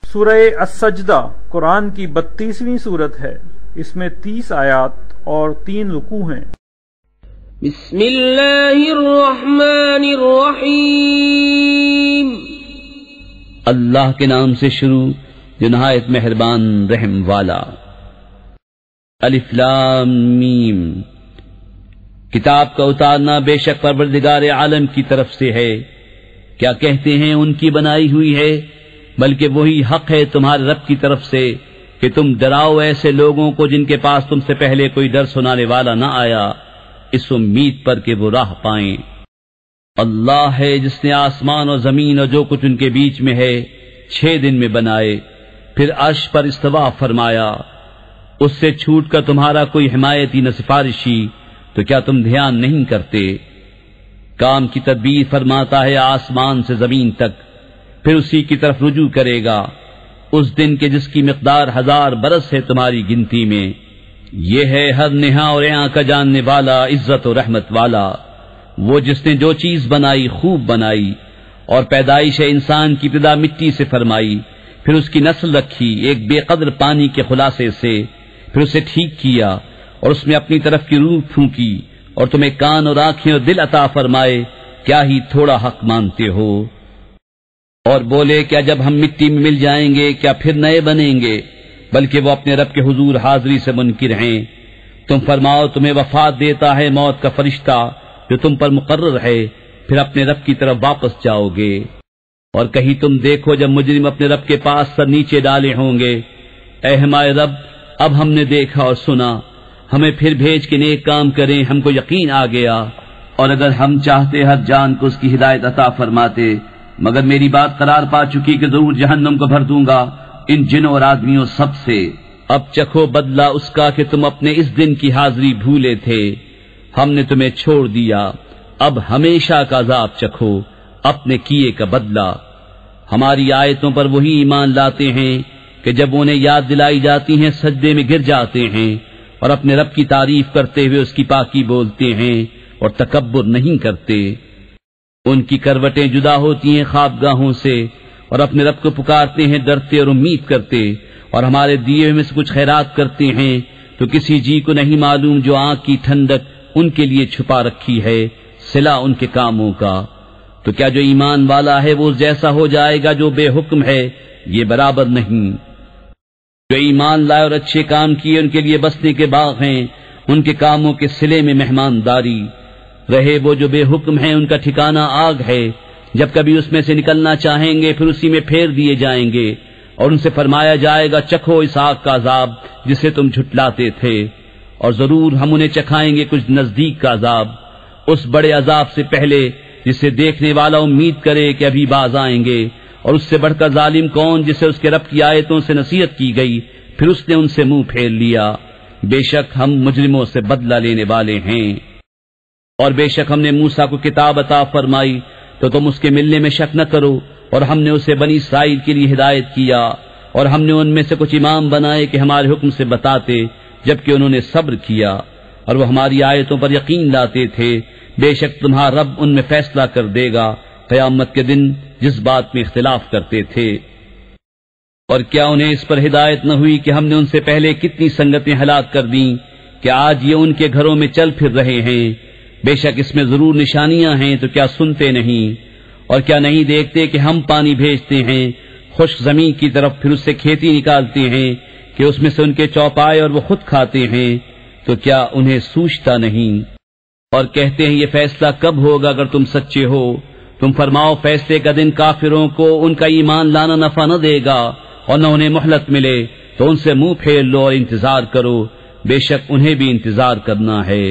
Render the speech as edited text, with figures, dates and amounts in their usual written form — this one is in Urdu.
سورہ السجدہ قرآن کی 32ویں سورت ہے۔ اس میں 30 آیات اور 3 رکوع ہیں۔ بسم اللہ الرحمن الرحیم۔ اللہ کے نام سے شروع جو نہایت مہربان رحم والا۔ الف لام میم۔ کتاب کا اتارنا بے شک پروردگار عالم کی طرف سے ہے۔ کیا کہتے ہیں ان کی بنائی ہوئی ہے، بلکہ وہی حق ہے تمہارے رب کی طرف سے کہ تم ڈراؤ ایسے لوگوں کو جن کے پاس تم سے پہلے کوئی ڈر سنانے والا نہ آیا، اس امید پر کہ وہ راہ پائیں۔ اللہ ہے جس نے آسمان اور زمین اور جو کچھ ان کے بیچ میں ہے 6 دن میں بنائے، پھر عرش پر استوا فرمایا۔ اس سے چھوٹ کر تمہارا کوئی حمایتی نہ سفارشی، تو کیا تم دھیان نہیں کرتے؟ کام کی تدبیر فرماتا ہے آسمان سے زمین تک، پھر اسی کی طرف رجوع کرے گا اس دن کے جس کی مقدار 1000 برس ہے تمہاری گنتی میں۔ یہ ہے ہر نہا اور یہاں کا جاننے والا، عزت و رحمت والا، وہ جس نے جو چیز بنائی خوب بنائی، اور پیدائش انسان کی ابتدا مٹی سے فرمائی، پھر اس کی نسل رکھی ایک بے قدر پانی کے خلاصے سے، پھر اسے ٹھیک کیا اور اس میں اپنی طرف کی روح پھونکی، اور تمہیں کان اور آنکھیں اور دل عطا فرمائے، کیا ہی تھوڑا حق مانتے ہو؟ اور بولے کیا جب ہم مٹی میں مل جائیں گے کیا پھر نئے بنیں گے؟ بلکہ وہ اپنے رب کے حضور حاضری سے منکر ہیں۔ تم فرماؤ تمہیں وفات دیتا ہے موت کا فرشتہ جو تم پر مقرر ہے، پھر اپنے رب کی طرف واپس جاؤ گے۔ اور کہیں تم دیکھو جب مجرم اپنے رب کے پاس سر نیچے ڈالے ہوں گے، اے ہمارے رب اب ہم نے دیکھا اور سنا، ہمیں پھر بھیج کے نیک کام کریں، ہم کو یقین آ گیا۔ اور اگر ہم چاہتے ہر جان کو اس کی ہدایت عطا فرماتے، مگر میری بات قرار پا چکی کہ ضرور جہنم کو بھر دوں گا ان جنوں اور آدمیوں سب سے۔ اب چکھو بدلہ اس کا کہ تم اپنے اس دن کی حاضری بھولے تھے، ہم نے تمہیں چھوڑ دیا، اب ہمیشہ کا عذاب چکھو، اپنے کیے کا بدلہ۔ ہماری آیتوں پر وہی ایمان لاتے ہیں کہ جب انہیں یاد دلائی جاتی ہیں سجدے میں گر جاتے ہیں، اور اپنے رب کی تعریف کرتے ہوئے اس کی پاکی بولتے ہیں اور تکبر نہیں کرتے۔ ان کی کروٹیں جدا ہوتی ہیں خوابگاہوں سے، اور اپنے رب کو پکارتے ہیں ڈرتے اور امید کرتے، اور ہمارے دیے میں سے کچھ خیرات کرتے ہیں، تو کسی جی کو نہیں معلوم جو آنکھ کی ٹھنڈک ان کے لیے چھپا رکھی ہے، صلہ ان کے کاموں کا۔ تو کیا جو ایمان والا ہے وہ جیسا ہو جائے گا جو بے حکم ہے؟ یہ برابر نہیں۔ جو ایمان لائے اور اچھے کام کیے ان کے لیے بسنے کے باغ ہیں، ان کے کاموں کے صلے میں مہمانداری رہے۔ وہ جو بے حکم ہیں ان کا ٹھکانہ آگ ہے، جب کبھی اس میں سے نکلنا چاہیں گے پھر اسی میں پھیر دیے جائیں گے، اور ان سے فرمایا جائے گا چکھو اس آگ کا عذاب جسے تم جھٹلاتے تھے، اور ضرور ہم انہیں چکھائیں گے کچھ نزدیک کا عذاب، اس بڑے عذاب سے پہلے جسے دیکھنے والا امید کرے کہ ابھی باز آئیں گے۔ اور اس سے بڑھ کر ظالم کون جسے اس کے رب کی آیتوں سے نصیحت کی گئی پھر اس نے ان سے منہ پھیر لیا۔ بے شک ہم مجرموں سے بدلہ لینے والے ہیں۔ اور بے شک ہم نے موسیٰ کو کتاب عطا فرمائی تو تم اس کے ملنے میں شک نہ کرو، اور ہم نے اسے بنی اسرائیل کے لیے ہدایت کیا، اور ہم نے ان میں سے کچھ امام بنائے کہ ہمارے حکم سے بتاتے، جبکہ انہوں نے صبر کیا اور وہ ہماری آیتوں پر یقین لاتے تھے۔ بے شک تمہارا رب ان میں فیصلہ کر دے گا قیامت کے دن جس بات میں اختلاف کرتے تھے۔ اور کیا انہیں اس پر ہدایت نہ ہوئی کہ ہم نے ان سے پہلے کتنی سنگتیں ہلاک کر دیں کہ آج یہ ان کے گھروں میں چل پھر رہے ہیں؟ بے شک اس میں ضرور نشانیاں ہیں، تو کیا سنتے نہیں؟ اور کیا نہیں دیکھتے کہ ہم پانی بھیجتے ہیں خشک زمین کی طرف، پھر اس سے کھیتی نکالتے ہیں کہ اس میں سے ان کے چوپائے اور وہ خود کھاتے ہیں، تو کیا انہیں سوچتا نہیں؟ اور کہتے ہیں یہ فیصلہ کب ہوگا اگر تم سچے ہو؟ تم فرماؤ فیصلے کا دن کافروں کو ان کا ایمان لانا نفع نہ دے گا، اور نہ انہیں مہلت ملے، تو ان سے منہ پھیر لو اور انتظار کرو، بے شک انہیں بھی انتظار کرنا ہے۔